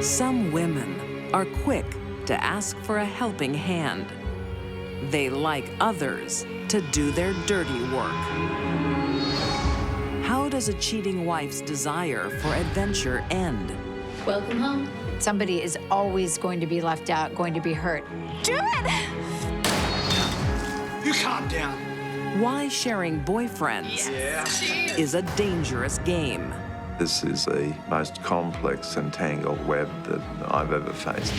Some women are quick to ask for a helping hand. They like others to do their dirty work. How does a cheating wife's desire for adventure end? Welcome home. Somebody is always going to be left out, going to be hurt. Do it! You calm down. Why sharing boyfriends is a dangerous game. This is the most complex and tangled web that I've ever faced.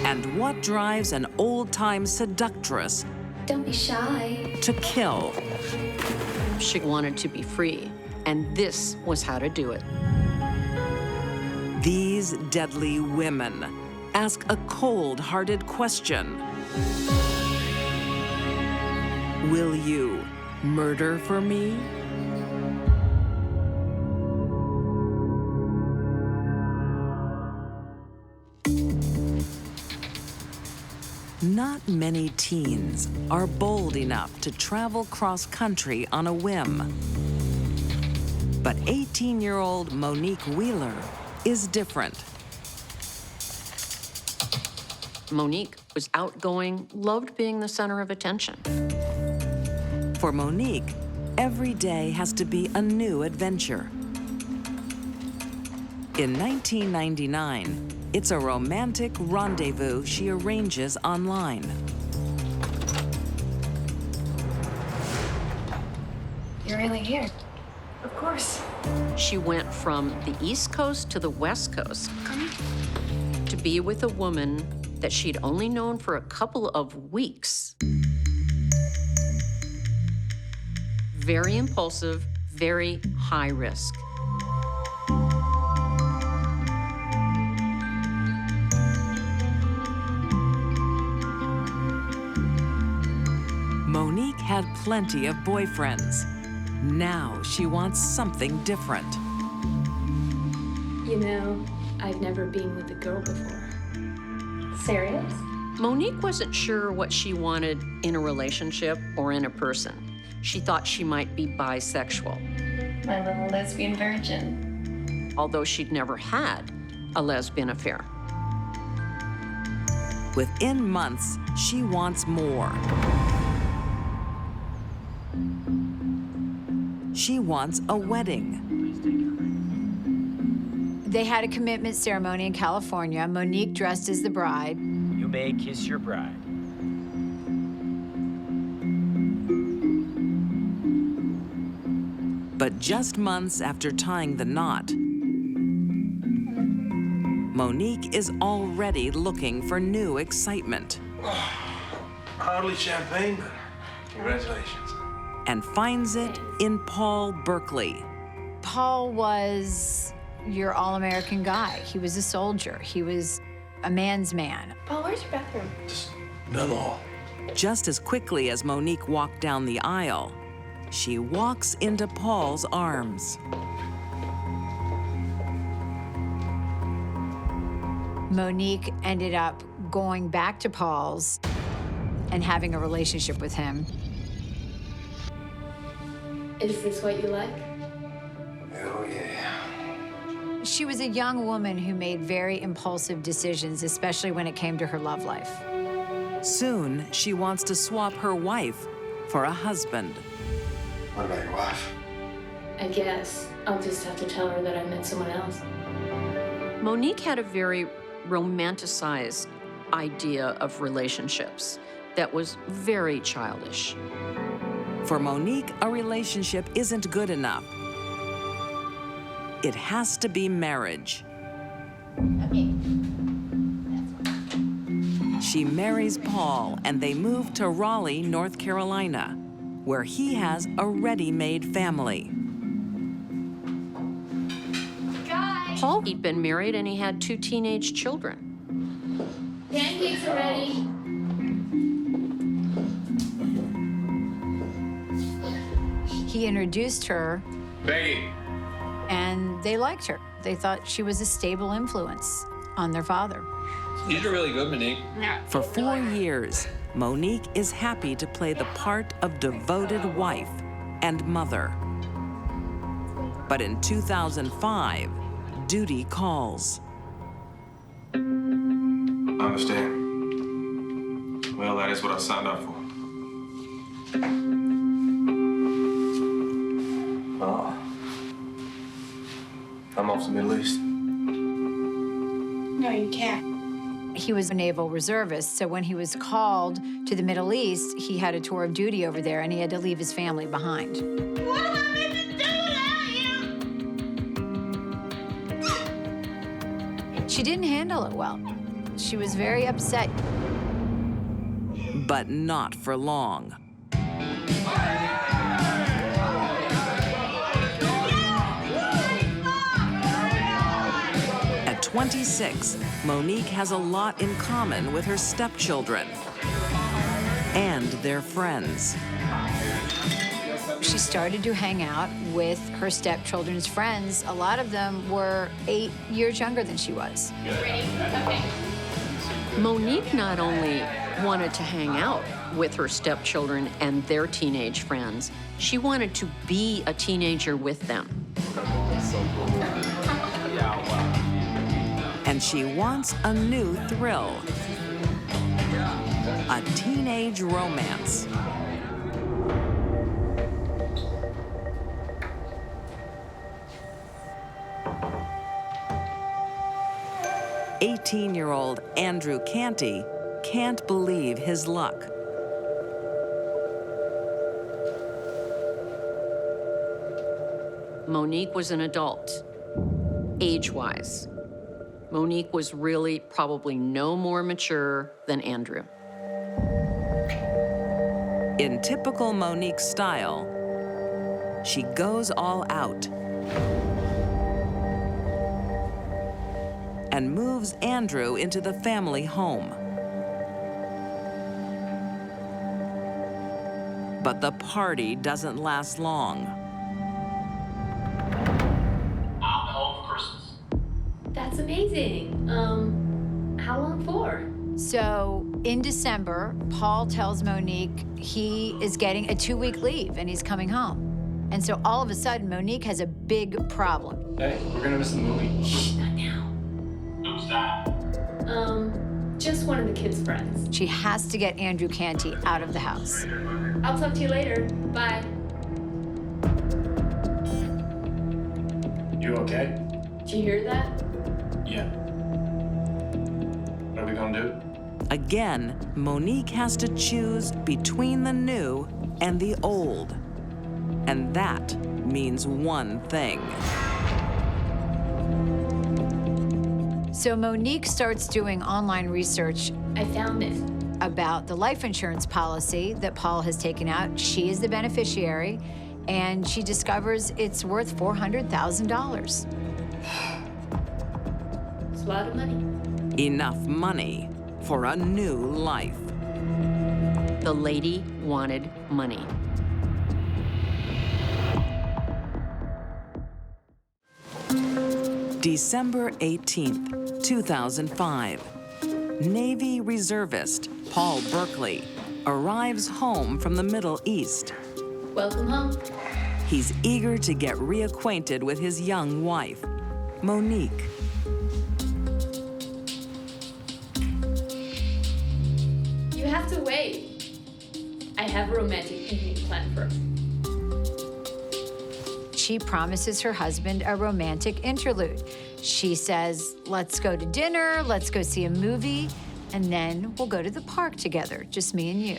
And what drives an old-time seductress Don't be shy. to kill? She wanted to be free, and this was how to do it. These deadly women ask a cold-hearted question. Will you murder for me? Not many teens are bold enough to travel cross-country on a whim. But 18-year-old Monique Wheeler is different. Monique was outgoing, loved being the center of attention. For Monique, every day has to be a new adventure. In 1999, it's a romantic rendezvous she arranges online. You're really here. Of course. She went from the East Coast to the West Coast to be with a woman that she'd only known for a couple of weeks. Very impulsive, very high risk. Monique had plenty of boyfriends. Now she wants something different. You know, I've never been with a girl before. Serious? Monique wasn't sure what she wanted in a relationship or in a person. She thought she might be bisexual, My little lesbian virgin. although she'd never had a lesbian affair. Within months, she wants more. She wants a wedding. They had a commitment ceremony in California. Monique dressed as the bride. You may kiss your bride. But just months after tying the knot, Monique is already looking for new excitement Hardly champagne, but congratulations. and finds it in Paul Berkeley. Paul was your all-American guy. He was a soldier. He was a man's man. Paul, where's your bathroom? Just down the hall. Just as quickly as Monique walked down the aisle, she walks into Paul's arms. Monique ended up going back to Paul's and having a relationship with him. Is this what you like? Oh, yeah. She was a young woman who made very impulsive decisions, especially when it came to her love life. Soon, she wants to swap her wife for a husband. What about your wife? I guess I'll just have to tell her that I met someone else. Monique had a very romanticized idea of relationships that was very childish. For Monique, a relationship isn't good enough. It has to be marriage. Okay. She marries Paul, and they move to Raleigh, North Carolina, where he has a ready-made family. Guys, Paul, he'd been married and he had 2 teenage children. pancakes are ready. He introduced her, Becky. and they liked her. They thought she was a stable influence on their father. These are really good, Monique. For 4 years, Monique is happy to play the part of devoted wife and mother. But in 2005, duty calls. I understand. Well, that is what I signed up for. Oh. I'm off to the Middle East. No, you can't. He was a naval reservist, so when he was called to the Middle East, he had a tour of duty over there, and he had to leave his family behind. What am I meant to do without you? She didn't handle it well. She was very upset. But not for long. At 26, Monique has a lot in common with her stepchildren and their friends. She started to hang out with her stepchildren's friends. A lot of them were 8 years younger than she was. Ready? Okay. Monique not only wanted to hang out with her stepchildren and their teenage friends, she wanted to be a teenager with them. And she wants a new thrill. A teenage romance. "18-year-old Andrew Canty can't believe his luck. Monique was an adult, age-wise. Monique was really probably no more mature than Andrew. In typical Monique style, she goes all out and moves Andrew into the family home. But the party doesn't last long. I'm home for Christmas. That's amazing. How long for? So in December, Paul tells Monique he is getting a 2-week leave and he's coming home. And so all of a sudden, Monique has a big problem. Hey, we're gonna miss the movie. Shh, not now. Who's that? Just one of the kids' friends. She has to get Andrew Canty out of the house. I'll talk to you later. Bye. You okay? Did you hear that? Yeah. What are we gonna do? Again, Monique has to choose between the new and the old. And that means one thing. So Monique starts doing online research I found it. about the life insurance policy that Paul has taken out. She is the beneficiary, and she discovers it's worth $400,000. It's a lot of money. Enough money for a new life. The lady wanted money. December 18th, 2005. Navy reservist Paul Berkeley arrives home from the Middle East. Welcome home. He's eager to get reacquainted with his young wife, Monique. You have to wait. I have a romantic evening planned for us. She promises her husband a romantic interlude. She says, let's go to dinner, let's go see a movie, and then we'll go to the park together, just me and you.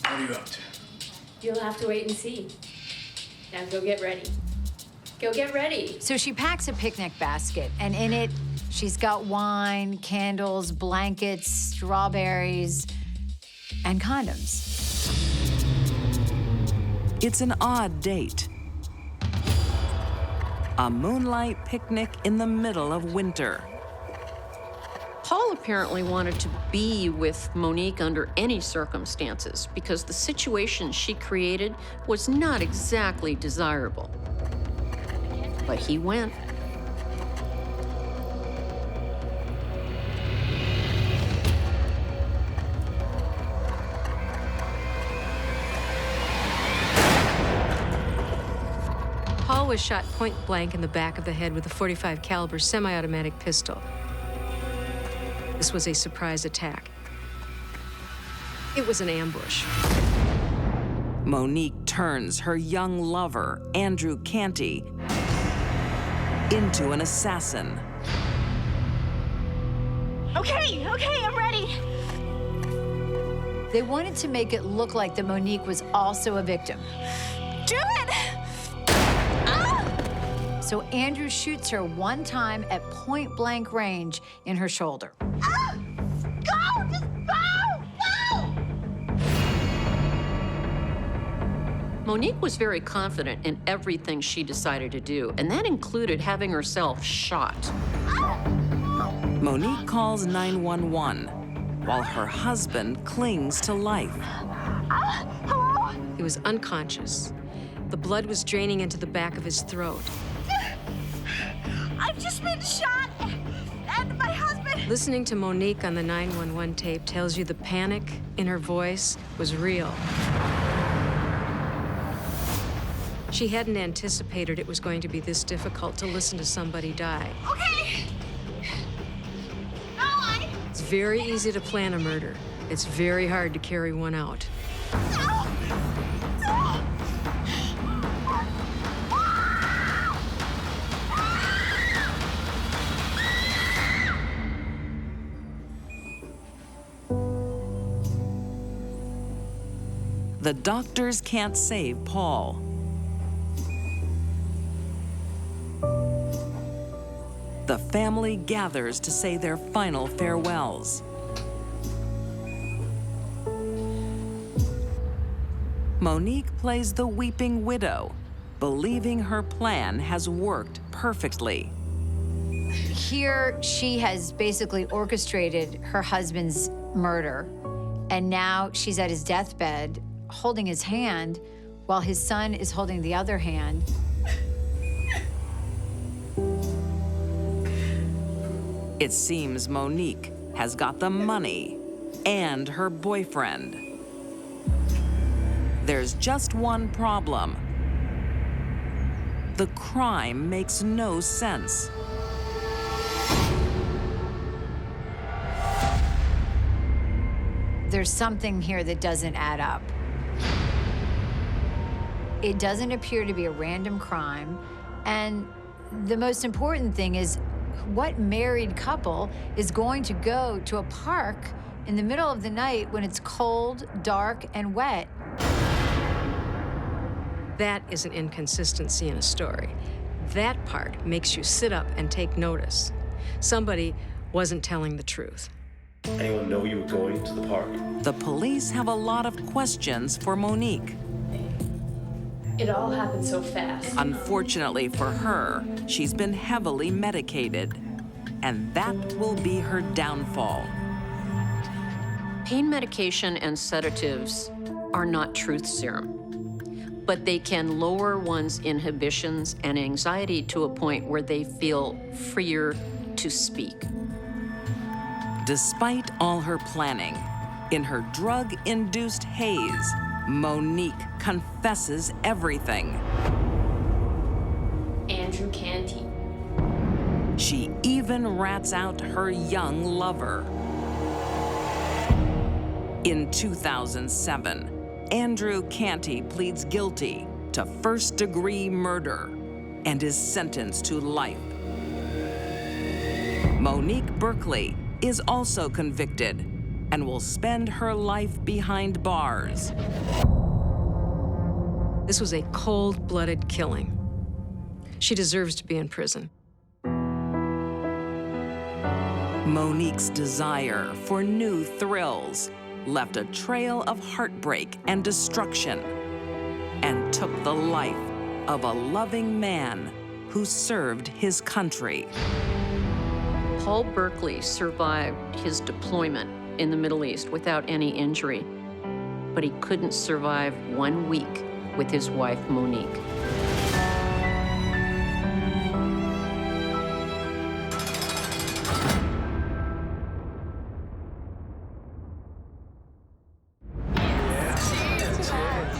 What are you up to? You'll have to wait and see. Now go get ready. Go get ready. So she packs a picnic basket, and in it, she's got wine, candles, blankets, strawberries, and condoms. It's an odd date. A moonlight picnic in the middle of winter. Paul apparently wanted to be with Monique under any circumstances because the situation she created was not exactly desirable. But he went. Paul was shot point blank in the back of the head with a .45 caliber semi-automatic pistol. This was a surprise attack. It was an ambush. Monique turns her young lover, Andrew Canty, into an assassin. Okay, I'm ready. They wanted to make it look like that Monique was also a victim. Do it! So Andrew shoots her one time at point-blank range in her shoulder. Go! Just go! Monique was very confident in everything she decided to do, and that included having herself shot. Monique calls 911 while her husband clings to life. He was unconscious. The blood was draining into the back of his throat. I've just been shot, and my husband... Listening to Monique on the 911 tape tells you the panic in her voice was real. She hadn't anticipated it was going to be this difficult to listen to somebody die. Okay. It's very easy to plan a murder. It's very hard to carry one out. The doctors can't save Paul. The family gathers to say their final farewells. Monique plays the weeping widow, believing her plan has worked perfectly. Here, she has basically orchestrated her husband's murder, and now she's at his deathbed, holding his hand, while his son is holding the other hand. It seems Monique has got the money and her boyfriend. There's just one problem. The crime makes no sense. There's something here that doesn't add up. It doesn't appear to be a random crime, and the most important thing is, what married couple is going to go to a park in the middle of the night when it's cold, dark, and wet? That is an inconsistency in a story. That part makes you sit up and take notice. Somebody wasn't telling the truth. Anyone know you were going to the park? The police have a lot of questions for Monique. It all happened so fast. Unfortunately for her, she's been heavily medicated, and that will be her downfall. Pain medication and sedatives are not truth serum, but they can lower one's inhibitions and anxiety to a point where they feel freer to speak. Despite all her planning, in her drug-induced haze, Monique confesses everything. Andrew Canty. She even rats out her young lover. In 2007, Andrew Canty pleads guilty to first-degree murder and is sentenced to life. Monique Berkeley is also convicted and will spend her life behind bars. This was a cold-blooded killing. She deserves to be in prison. Monique's desire for new thrills left a trail of heartbreak and destruction and took the life of a loving man who served his country. Paul Berkeley survived his deployment in the Middle East without any injury, but he couldn't survive 1 week with his wife, Monique.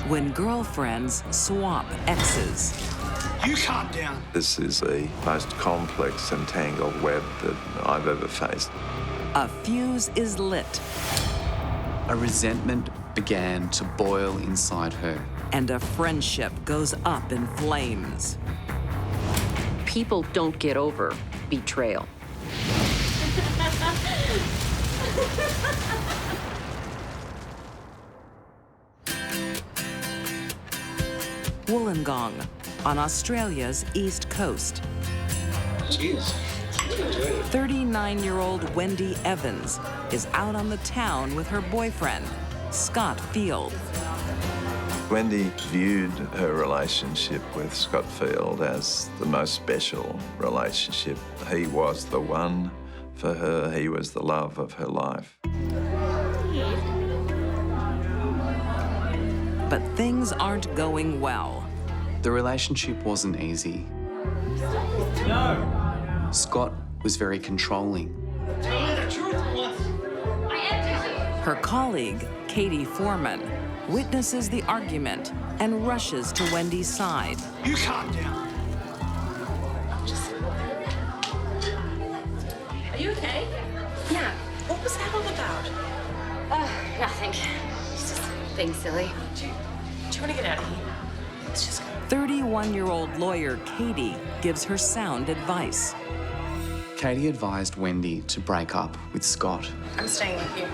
When girlfriends swap exes, You calm down. This is the most complex and tangled web that I've ever faced. A fuse is lit. A resentment began to boil inside her. And a friendship goes up in flames. People don't get over betrayal. Wollongong, on Australia's east coast. Jeez. 39-year-old Wendy Evans is out on the town with her boyfriend, Scott Field. Wendy viewed her relationship with Scott Field as the most special relationship. He was the one for her. He was the love of her life. But things aren't going well. The relationship wasn't easy. No. Scott was very controlling. Her colleague, Katie Foreman, witnesses the argument and rushes to Wendy's side. You calm down. Are you okay? Yeah. What was that all about? Nothing. It's just being silly. Do you want to get out of here? Let's just go. 31-year-old lawyer Katie gives her sound advice. Katie advised Wendy to break up with Scott. I'm staying with you.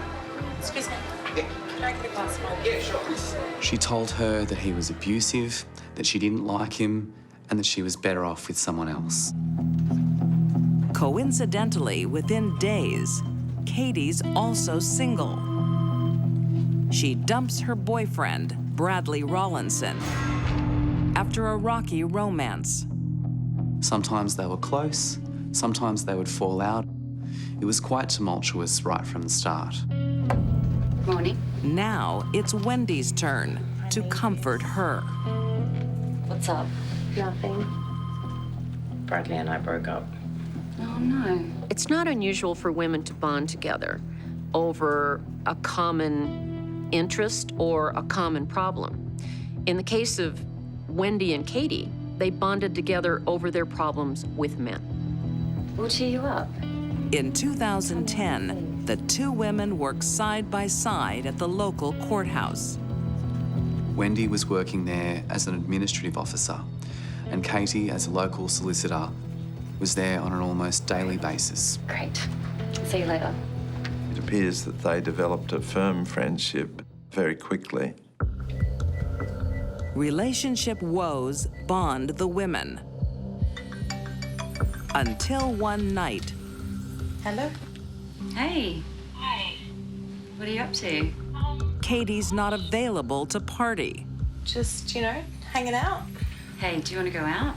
Excuse me. Can I get a glass of wine? Yeah, sure. She told her that he was abusive, that she didn't like him, and that she was better off with someone else. Coincidentally, within days, Katie's also single. She dumps her boyfriend, Bradley Rawlinson, after a rocky romance. Sometimes they were close, sometimes they would fall out. It was quite tumultuous right from the start. Morning. Now it's Wendy's turn to comfort her. What's up? Nothing. Bradley and I broke up. Oh, no. It's not unusual for women to bond together over a common interest or a common problem. In the case of Wendy and Katie, they bonded together over their problems with men. We'll cheer you up. In 2010, the two women worked side by side at the local courthouse. Wendy was working there as an administrative officer, and Katie, as a local solicitor, was there on an almost daily basis. Great. See you later. It appears that they developed a firm friendship very quickly. Relationship woes bond the women. Until one night, Hello? Hey. Hi. What are you up to? Katie's not available to party. Just, hanging out. Hey, do you want to go out?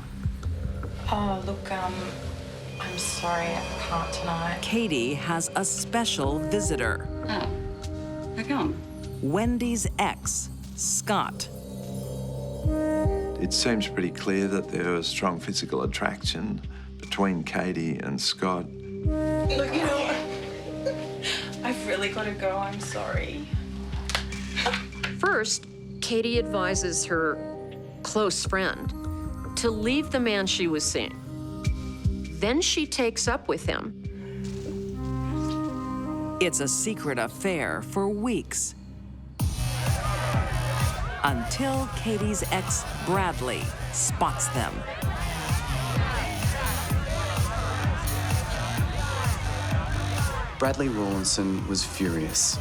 Oh, look, I'm sorry, I can't tonight. Katie has a special visitor. Oh. How come? Wendy's ex, Scott. It seems pretty clear that there was strong physical attraction between Katie and Scott. Look, I've really got to go, I'm sorry. First, Katie advises her close friend to leave the man she was seeing. Then she takes up with him. It's a secret affair for weeks. Until Katie's ex, Bradley, spots them. Bradley Rawlinson was furious.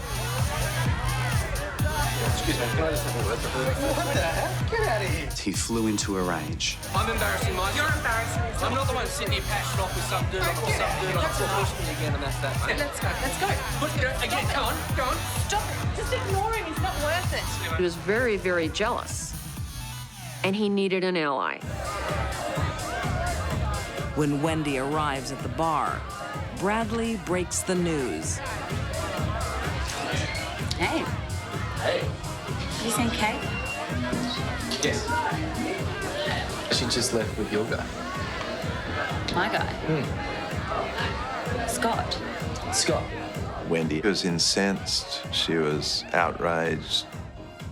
Excuse me, can I just have a word with her? What the heck? Get out of here. He flew into a rage. I'm embarrassing myself. You're embarrassing yourself. I'm not the one sitting here passing off with some dude. I've got some dude. I'll push me again and that's that, mate. Let's go. Push me again. Come on, go on. Stop it. Just ignore him, he's not worth it. He was very, very jealous, and he needed an ally. When Wendy arrives at the bar, Bradley breaks the news. Hey. Hey. Have you seen Kate? Yes. She just left with your guy. My guy? Scott. Scott. Wendy was incensed. She was outraged.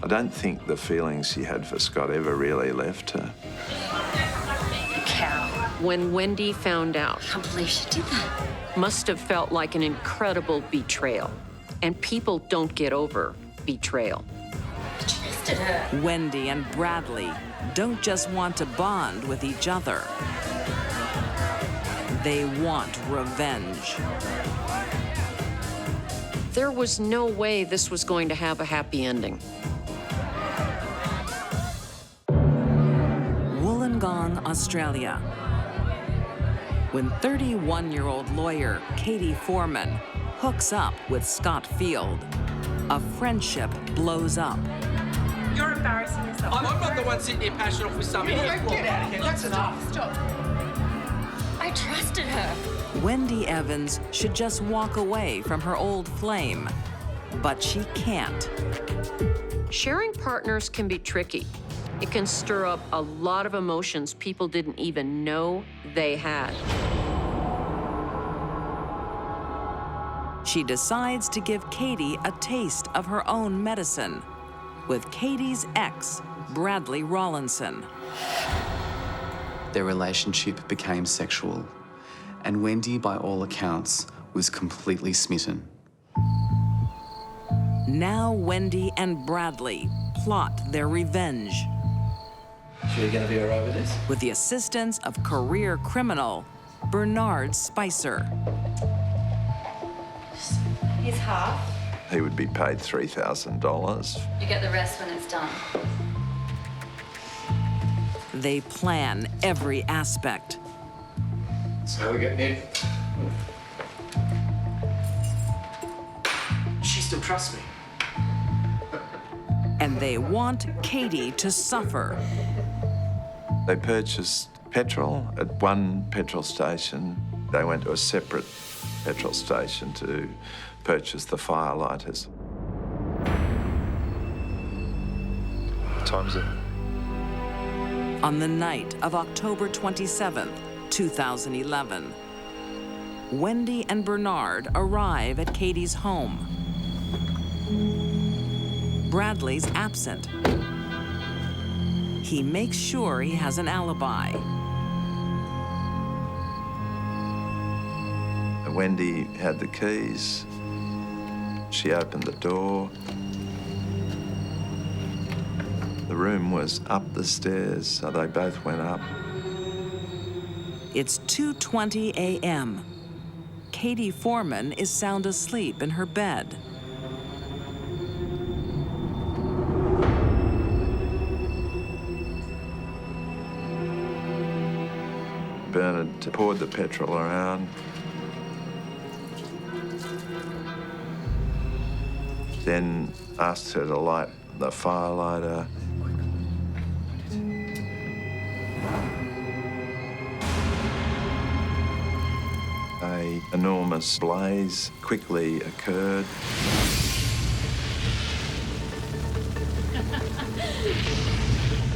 I don't think the feelings she had for Scott ever really left her. You cow. When Wendy found out, I can't believe she did that. must have felt like an incredible betrayal. And people don't get over betrayal. I trusted her. Wendy and Bradley don't just want to bond with each other. They want revenge. There was no way this was going to have a happy ending. Wollongong, Australia. When 31-year-old lawyer Katie Foreman hooks up with Scott Field, a friendship blows up. You're embarrassing yourself. I'm not the one sitting here passing off with some idiot. Get out of here. That's enough. Stop. I trusted her. Wendy Evans should just walk away from her old flame, but she can't. Sharing partners can be tricky. It can stir up a lot of emotions people didn't even know they had. She decides to give Katie a taste of her own medicine with Katie's ex, Bradley Rawlinson. Their relationship became sexual, and Wendy, by all accounts, was completely smitten. Now Wendy and Bradley plot their revenge. Sure you're gonna be all right with this? With the assistance of career criminal Bernard Spicer. Here's half. He would be paid $3,000. You get the rest when it's done. They plan every aspect. So we getting in. She still trusts me. And they want Katie to suffer. They purchased petrol at one petrol station. They went to a separate petrol station to purchase the firelighters. What time is it? On the night of October 27th, 2011, Wendy and Bernard arrive at Katie's home. Bradley's absent. He makes sure he has an alibi. Wendy had the keys. She opened the door. The room was up the stairs, so they both went up. It's 2:20 a.m. Katie Foreman is sound asleep in her bed. Bernard poured the petrol around. Then asked her to light the firelighter. An enormous blaze quickly occurred.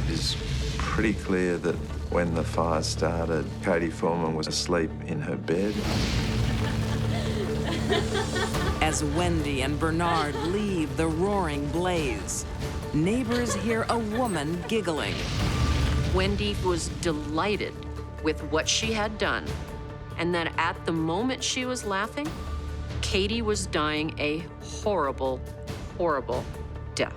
It's pretty clear that when the fire started, Katie Foreman was asleep in her bed. As Wendy and Bernard leave the roaring blaze, neighbors hear a woman giggling. Wendy was delighted with what she had done, and that at the moment she was laughing, Katie was dying a horrible, horrible death.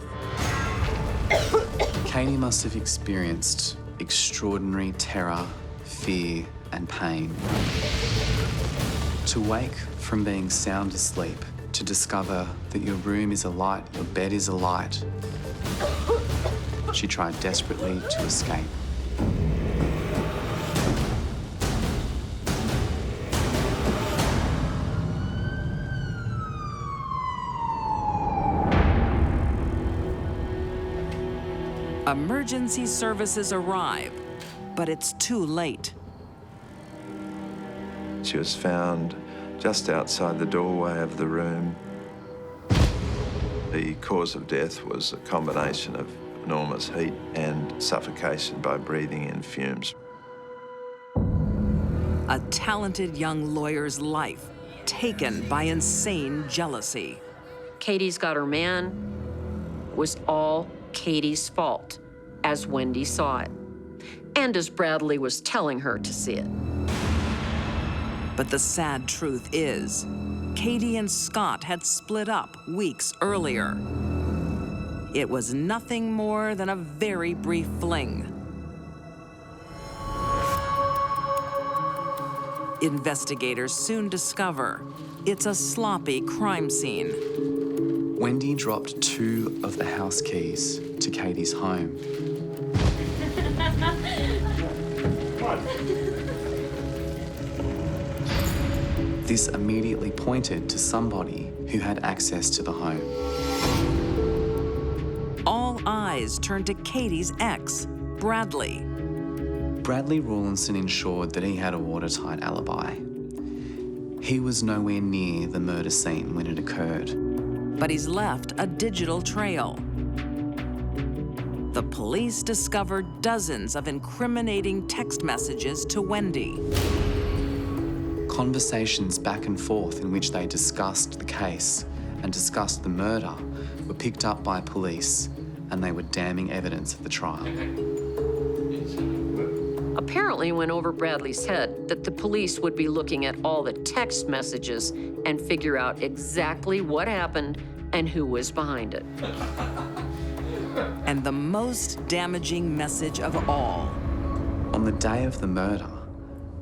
Katie must have experienced extraordinary terror, fear, and pain. To wake from being sound asleep, to discover that your room is alight, your bed is alight. She tried desperately to escape. Emergency services arrive, but it's too late. She was found just outside the doorway of the room. The cause of death was a combination of enormous heat and suffocation by breathing in fumes. A talented young lawyer's life taken by insane jealousy. Katie's got her man. It was all Katie's fault, as Wendy saw it. and as Bradley was telling her to see it. But the sad truth is, Katie and Scott had split up weeks earlier. It was nothing more than a very brief fling. Investigators soon discover it's a sloppy crime scene. Wendy dropped 2 of the house keys to Katie's home. This immediately pointed to somebody who had access to the home. All eyes turned to Katie's ex, Bradley. Bradley Rawlinson ensured that he had a watertight alibi. He was nowhere near the murder scene when it occurred. But he's left a digital trail. The police discovered dozens of incriminating text messages to Wendy. Conversations back and forth in which they discussed the case and discussed the murder were picked up by police, and they were damning evidence at the trial. Apparently it went over Bradley's head that the police would be looking at all the text messages and figure out exactly what happened and who was behind it. And the most damaging message of all. On the day of the murder,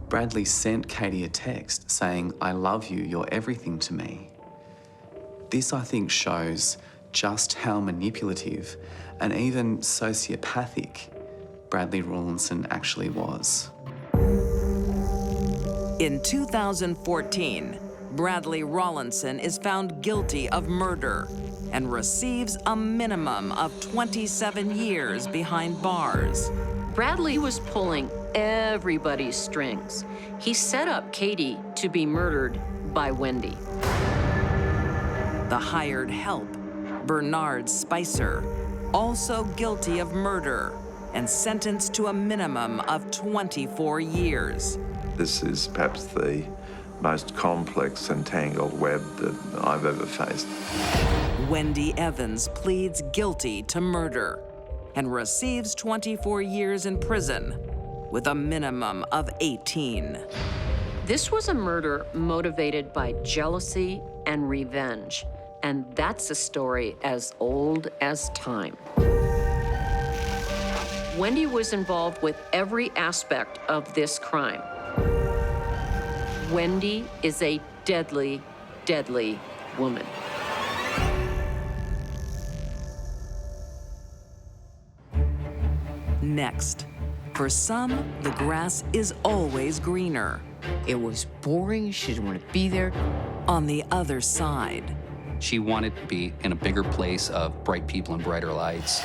Bradley sent Katie a text saying, "I love you, you're everything to me." This, I think, shows just how manipulative and even sociopathic Bradley Rawlinson actually was. In 2014, Bradley Rawlinson is found guilty of murder and receives a minimum of 27 years behind bars. Bradley was pulling everybody's strings. He set up Katie to be murdered by Wendy. The hired help, Bernard Spicer, also guilty of murder and sentenced to a minimum of 24 years. This is perhaps the most complex and tangled web that I've ever faced. Wendy Evans pleads guilty to murder and receives 24 years in prison with a minimum of 18. This was a murder motivated by jealousy and revenge, and that's a story as old as time. Wendy was involved with every aspect of this crime. Wendy is a deadly, deadly woman. Next, for some, the grass is always greener. It was boring. She didn't want to be there. On the other side, she wanted to be in a bigger place of bright people and brighter lights.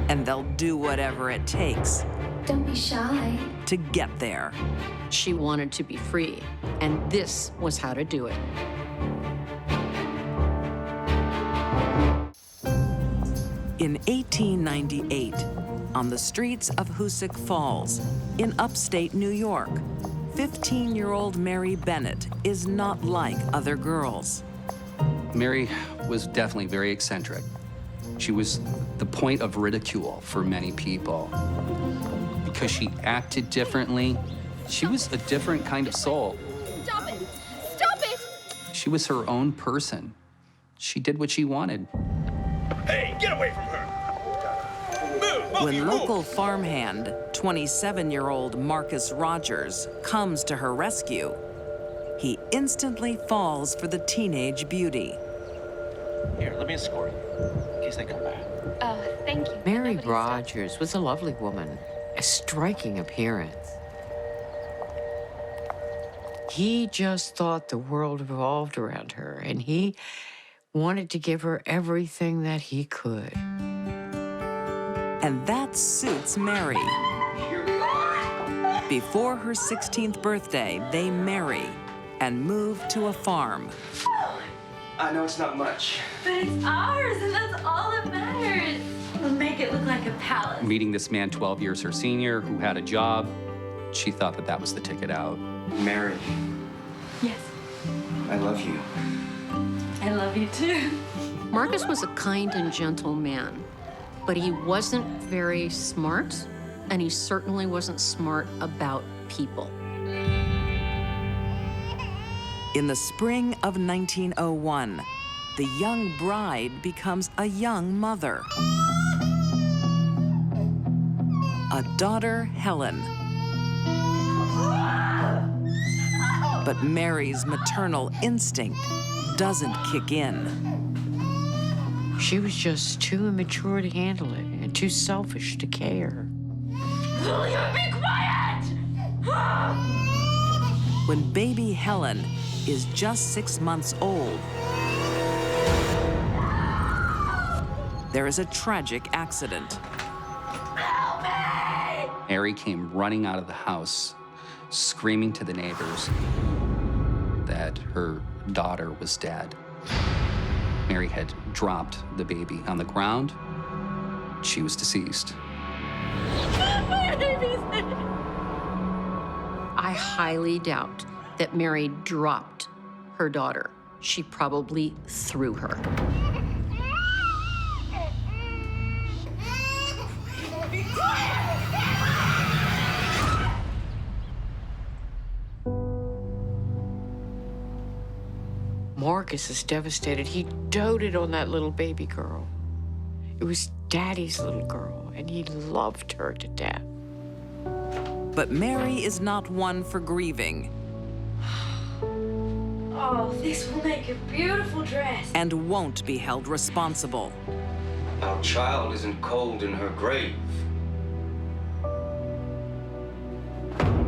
And they'll do whatever it takes. Don't be shy. To get there. She wanted to be free, and this was how to do it. In 1898, on the streets of Hoosick Falls, in upstate New York, 15-year-old Mary Bennett is not like other girls. Mary was definitely very eccentric. She was the point of ridicule for many people. Because she acted differently, she was a different kind of soul. Stop it! Stop it! She was her own person. She did what she wanted. Hey, get away from her! Move! When local farmhand, 27-year-old Marcus Rogers, comes to her rescue, he instantly falls for the teenage beauty. Here, let me escort you, in case they come back. Oh, thank you. Mary Nobody's Rogers was a lovely woman, a striking appearance. He just thought the world revolved around her, and he wanted to give her everything that he could. And that suits Mary. Before her 16th birthday, they marry and move to a farm. I know it's not much. But it's ours, and that's all that matters. We'll make it look like a palace. Meeting this man 12 years her senior who had a job, she thought that that was the ticket out. Mary, Yes, I love you. I love you too. Marcus was a kind and gentle man, but he wasn't very smart and he certainly wasn't smart about people. In the spring of 1901, the young bride becomes a young mother. A daughter, Helen. But Mary's maternal instinct doesn't kick in. She was just too immature to handle it and too selfish to care. Will you be quiet? When baby Helen is just 6 months old, there is a tragic accident. Help me! Mary came running out of the house, screaming to the neighbors that her daughter was dead. Mary had dropped the baby on the ground. She was deceased. I highly doubt that Mary dropped her daughter. She probably threw her. Marcus is devastated. He doted on that little baby girl. It was Daddy's little girl, and he loved her to death. But Mary is not one for grieving. Oh, this will make a beautiful dress. And won't be held responsible. Our child isn't cold in her grave.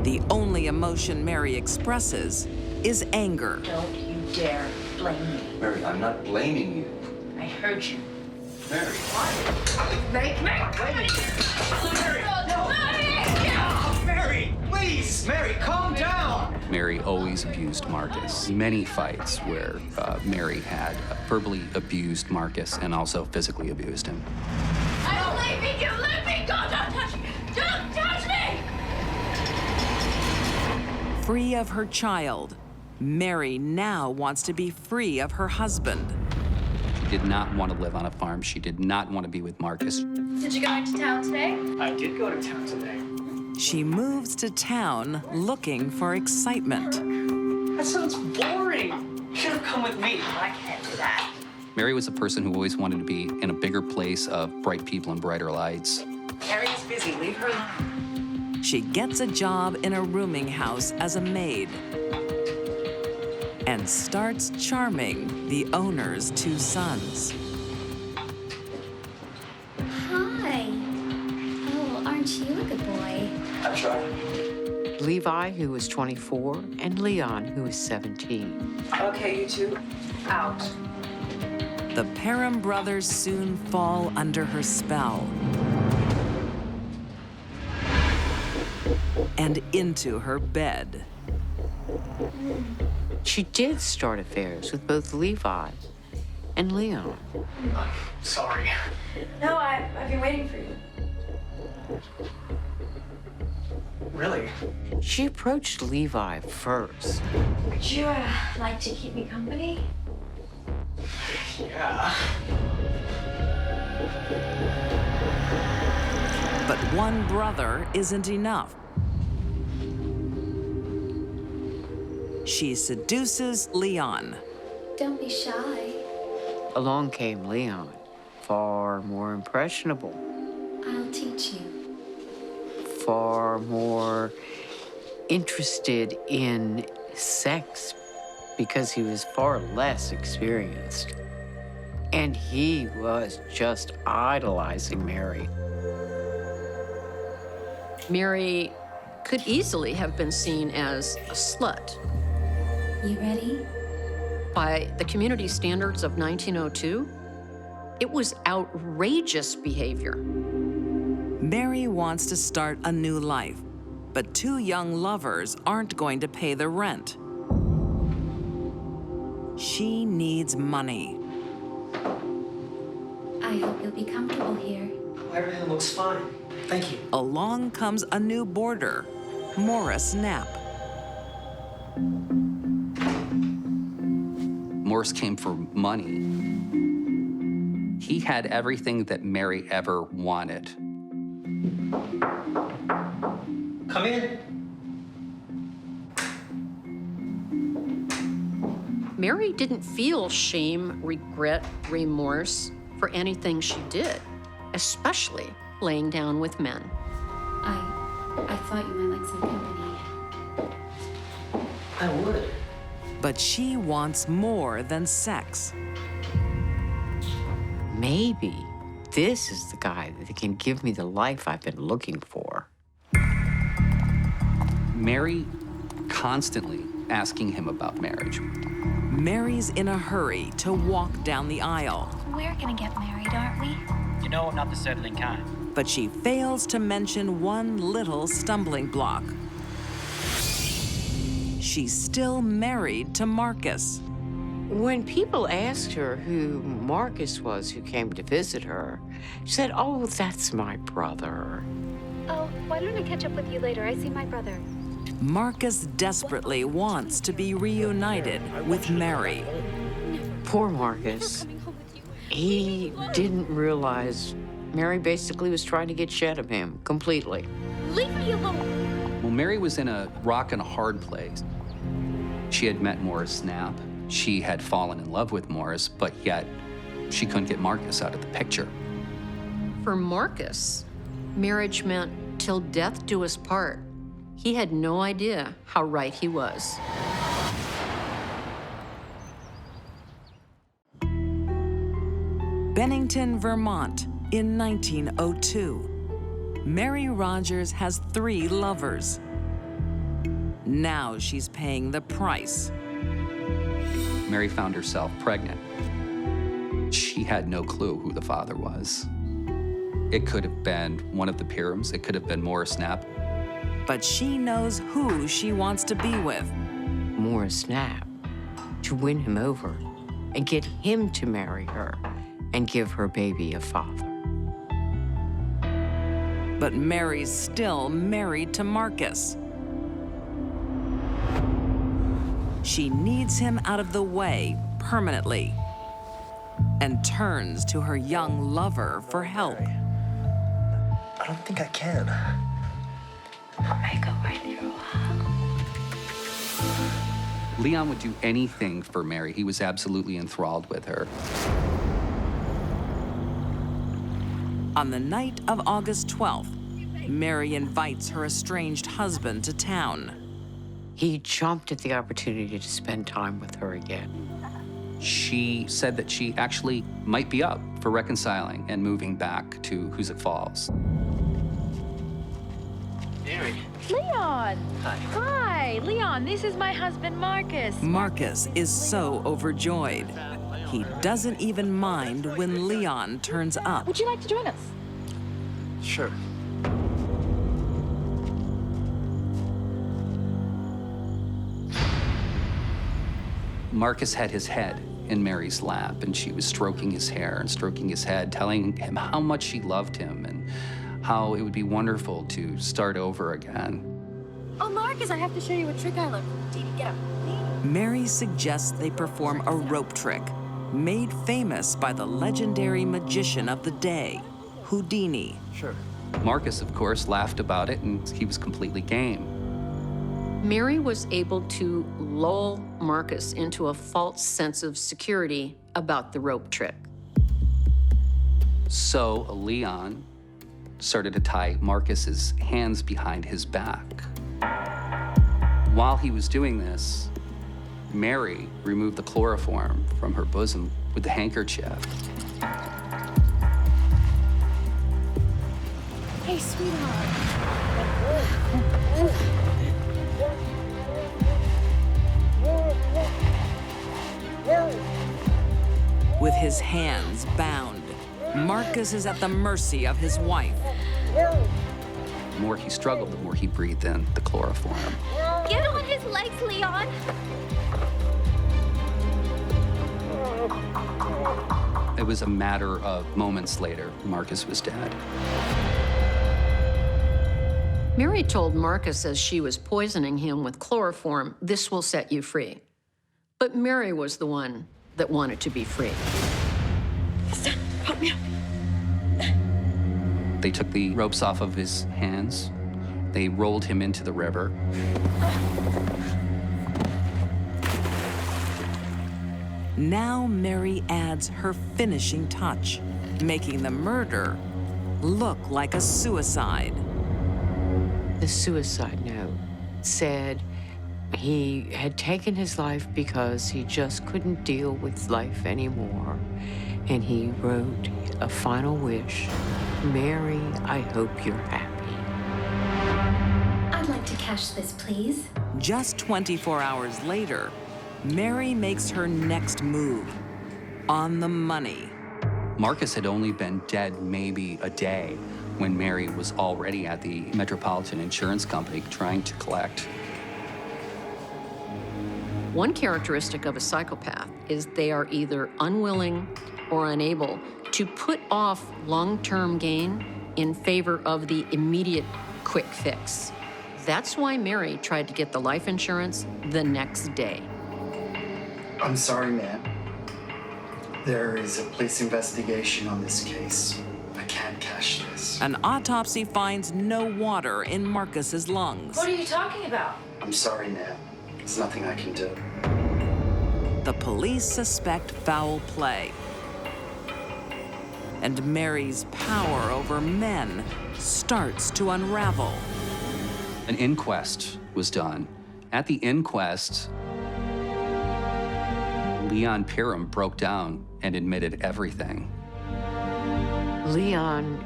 The only emotion Mary expresses is anger. Don't you dare blame me. Mary, I'm not blaming you. I heard you. Mary. Make me! Mary! No! Mary, please! Mary, calm down! Mary always abused Marcus. Many fights where Mary had verbally abused Marcus and also physically abused him. I don't leave me! You let me go! Don't touch me! Don't touch me! Free of her child, Mary now wants to be free of her husband. She did not want to live on a farm. She did not want to be with Marcus. Did you go into town today? I did go to town today. She moves to town looking for excitement. That sounds boring. You should have come with me. I can't do that. Mary was a person who always wanted to be in a bigger place of bright people and brighter lights. Mary's busy. Leave her alone. She gets a job in a rooming house as a maid and starts charming the owner's 2 sons. Hi. Oh, aren't you a good boy? I tried. Levi, who was 24, and Leon, who was 17. Okay, you two, out. The Parham brothers soon fall under her spell and into her bed. She did start affairs with both Levi and Leon. Sorry. No, I've been waiting for you. Really? She approached Levi first. Would you like to keep me company? Yeah. But one brother isn't enough. She seduces Leon. Don't be shy. Along came Leon, far more impressionable, I'll teach you. far more interested in sex because he was far less experienced. And he was just idolizing Mary. Mary could easily have been seen as a slut. You ready? By the community standards of 1902, it was outrageous behavior. Mary wants to start a new life, but 2 young lovers aren't going to pay the rent. She needs money. I hope you'll be comfortable here. Everything looks fine. Thank you. Along comes a new boarder, Morris Knapp. Morris came for money. He had everything that Mary ever wanted. Come in. Mary didn't feel shame, regret, remorse for anything she did, especially laying down with men. I thought you might like some company. I would. But she wants more than sex. Maybe this is the guy that can give me the life I've been looking for. Mary constantly asking him about marriage. Mary's in a hurry to walk down the aisle, We're gonna get married, aren't we? You know I'm not the settling kind. but she fails to mention one little stumbling block. She's still married to Marcus. When people asked her who Marcus was who came to visit her, she said, "Oh, that's my brother." Oh, why don't I catch up with you later? I see my brother. Marcus desperately wants to be reunited with Mary. Poor Marcus. He didn't realize Mary basically was trying to get shed of him completely. Leave me alone. Well, Mary was in a rock and a hard place. She had met Morris Knapp. She had fallen in love with Morris, but yet she couldn't get Marcus out of the picture. For Marcus, marriage meant till death do us part. He had no idea how right he was. Bennington, Vermont, in 1902. Mary Rogers has 3 lovers. Now she's paying the price. Mary found herself pregnant. She had no clue who the father was. It could have been one of the Pirhams. It could have been Morris Knapp. But she knows who she wants to be with. Morris Knapp, to win him over and get him to marry her and give her baby a father. But Mary's still married to Marcus. She needs him out of the way permanently and turns to her young lover for help. I don't think I can. I go right through. Leon would do anything for Mary. He was absolutely enthralled with her. On the night of August 12th, Mary invites her estranged husband to town. He jumped at the opportunity to spend time with her again. She said that she actually might be up for reconciling and moving back to Hoosick Falls. Mary. Leon! Hi. Hi, Leon, this is my husband, Marcus. Marcus is so overjoyed. He doesn't even mind when Leon turns up. Would you like to join us? Sure. Marcus had his head in Mary's lap, and she was stroking his hair and stroking his head, telling him how much she loved him and how it would be wonderful to start over again. Oh, Marcus, I have to show you a trick I learned from Dee Dee. Get up. Mary suggests they perform a rope trick, made famous by the legendary magician of the day, Houdini. Sure. Marcus, of course, laughed about it, and he was completely game. Mary was able to lull Marcus into a false sense of security about the rope trick. So Leon started to tie Marcus's hands behind his back. While he was doing this, Mary removed the chloroform from her bosom with the handkerchief. Hey, sweetheart. With his hands bound, Marcus is at the mercy of his wife. The more he struggled, the more he breathed in the chloroform. Get on his legs, Leon. It was a matter of moments later, Marcus was dead. Mary told Marcus as she was poisoning him with chloroform, "This will set you free." But Mary was the one that wanted to be free. They took the ropes off of his hands, They rolled him into the river. Now Mary adds her finishing touch, making the murder look like a suicide. The suicide note said he had taken his life because he just couldn't deal with life anymore. And he wrote a final wish, Mary, I hope you're happy. I'd like to cash this, please. Just 24 hours later, Mary makes her next move, on the money. Marcus had only been dead maybe a day when Mary was already at the Metropolitan Insurance Company trying to collect. One characteristic of a psychopath is they are either unwilling or unable to put off long-term gain in favor of the immediate quick fix. That's why Mary tried to get the life insurance the next day. I'm sorry, ma'am. There is a police investigation on this case. I can't cash this. An autopsy finds no water in Marcus's lungs. What are you talking about? I'm sorry, ma'am. There's nothing I can do. The police suspect foul play. And Mary's power over men starts to unravel. An inquest was done. At the inquest, Leon Pyram broke down and admitted everything. Leon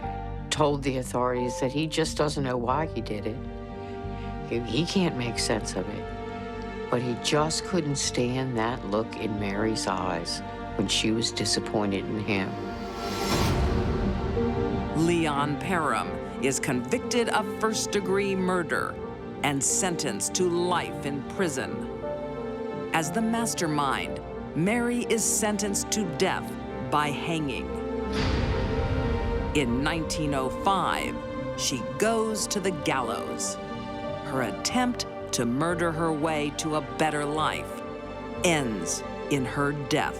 told the authorities that he just doesn't know why he did it. He can't make sense of it. But he just couldn't stand that look in Mary's eyes when she was disappointed in him. Leon Pyram is convicted of first-degree murder and sentenced to life in prison. As the mastermind, Mary is sentenced to death by hanging. In 1905, she goes to the gallows. Her attempt to murder her way to a better life ends in her death.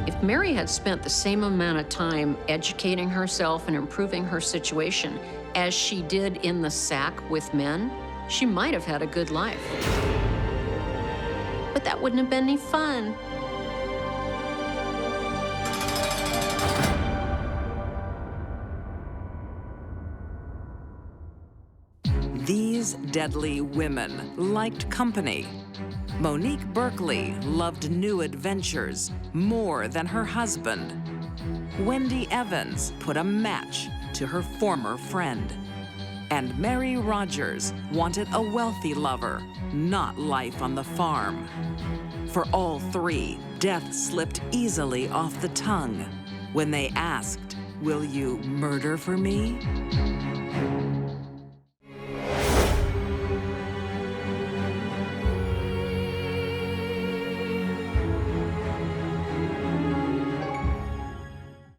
If Mary had spent the same amount of time educating herself and improving her situation as she did in the sack with men, she might have had a good life. But that wouldn't have been any fun. These deadly women liked company. Monique Berkeley loved new adventures more than her husband. Wendy Evans put a match to her former friend. And Mary Rogers wanted a wealthy lover, not life on the farm. For all three, death slipped easily off the tongue when they asked, "Will you murder for me?"